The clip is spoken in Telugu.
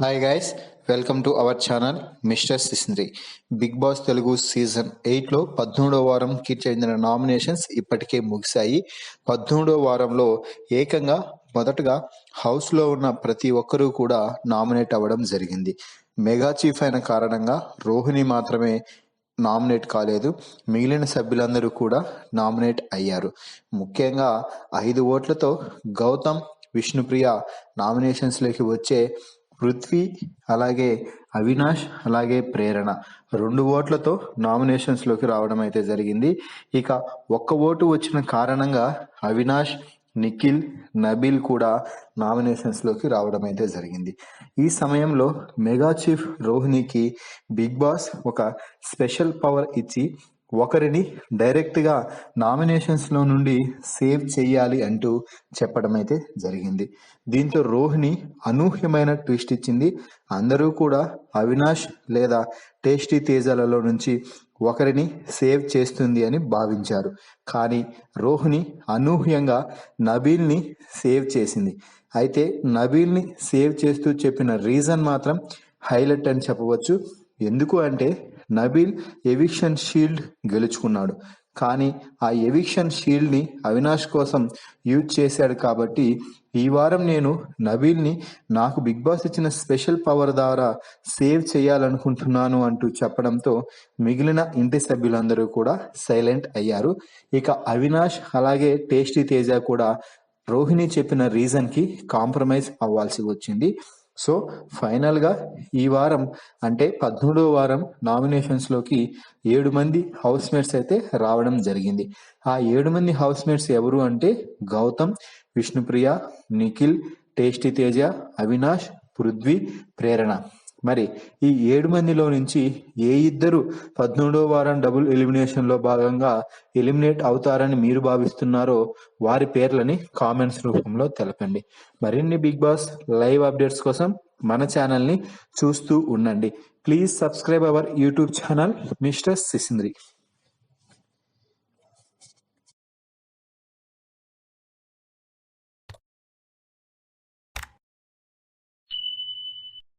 Hi guys, welcome to our channel mister Sisindri. Big boss Telugu season 8లో 13వ వారంకి చెందిన నామినేషన్స్ ఇప్పటికే ముగిశాయి. 13వ వారంలో ఏకంగా మొదటగా హౌస్లో ఉన్న ప్రతి ఒక్కరూ కూడా నామినేట్ అవ్వడం జరిగింది. మెగా చీఫ్ అయిన కారణంగా రోహిణి మాత్రమే నామినేట్ కాలేదు. మిగిలిన సభ్యులందరూ కూడా నామినేట్ అయ్యారు. ముఖ్యంగా 5 ఓట్లతో గౌతమ్, విష్ణుప్రియ నామినేషన్స్లోకి వచ్చే పృథ్వీ, అలాగే అవినాష్, అలాగే ప్రేరణ 2 ఓట్లతో నామినేషన్స్లోకి రావడం అయితే జరిగింది. ఇక 1 ఓటు వచ్చిన కారణంగా అవినాష్, నిఖిల్, నబీల్ కూడా నామినేషన్స్లోకి రావడం అయితే జరిగింది. ఈ సమయంలో మెగా చీఫ్ రోహిణికి బిగ్ బాస్ ఒక స్పెషల్ పవర్ ఇచ్చి ఒకరిని డైరెక్ట్గా నామినేషన్స్లో నుండి సేవ్ చేయాలి అంటూ చెప్పడం అయితే జరిగింది. దీంతో రోహిణి అనూహ్యమైన ట్విస్ట్ ఇచ్చింది. అందరూ కూడా అవినాష్ లేదా టేస్టీ తేజాలలో నుంచి ఒకరిని సేవ్ చేస్తుంది అని భావించారు. కానీ రోహిణి అనూహ్యంగా నబీల్ని సేవ్ చేసింది. అయితే నబీల్ని సేవ్ చేస్తూ చెప్పిన రీజన్ మాత్రం హైలైట్ అని చెప్పవచ్చు. ఎందుకు అంటే నబీల్ ఎవిక్షన్ షీల్డ్ గెలుచుకున్నాడు, కానీ ఆ ఎవిక్షన్ షీల్డ్ని అవినాష్ కోసం యూజ్ చేశాడు. కాబట్టి ఈ వారం నేను నబీల్ని నాకు బిగ్ బాస్ ఇచ్చిన స్పెషల్ పవర్ ద్వారా సేవ్ చేయాలనుకుంటున్నాను అంటూ చెప్పడంతో మిగిలిన ఇంటి సభ్యులందరూ కూడా సైలెంట్ అయ్యారు. ఇక అవినాష్ అలాగే టేస్టీ తేజ కూడా రోహిణి చెప్పిన రీజన్కి కాంప్రమైజ్ అవ్వాల్సి వచ్చింది. సో ఫైనల్గా ఈ వారం అంటే 13వ వారం నామినేషన్స్లోకి 7 మంది హౌస్ మేట్స్ అయితే రావడం జరిగింది. ఆ 7 మంది హౌస్ మేట్స్ ఎవరు అంటే గౌతమ్, విష్ణుప్రియ, నిఖిల్, టేస్టీ తేజ, అవినాష్, పృథ్వీ, ప్రేరణ. మరి ఈ 7 మందిలో నుంచి ఏ ఇద్దరు 13వ వారం డబుల్ ఎలిమినేషన్లో భాగంగా ఎలిమినేట్ అవుతారని మీరు భావిస్తున్నారో వారి పేర్లని కామెంట్స్ రూపంలో తెలపండి. మరిన్ని బిగ్ బాస్ లైవ్ అప్డేట్స్ కోసం మన ఛానల్ని చూస్తూ ఉండండి. Please subscribe our YouTube channel mister సిసింద్రి.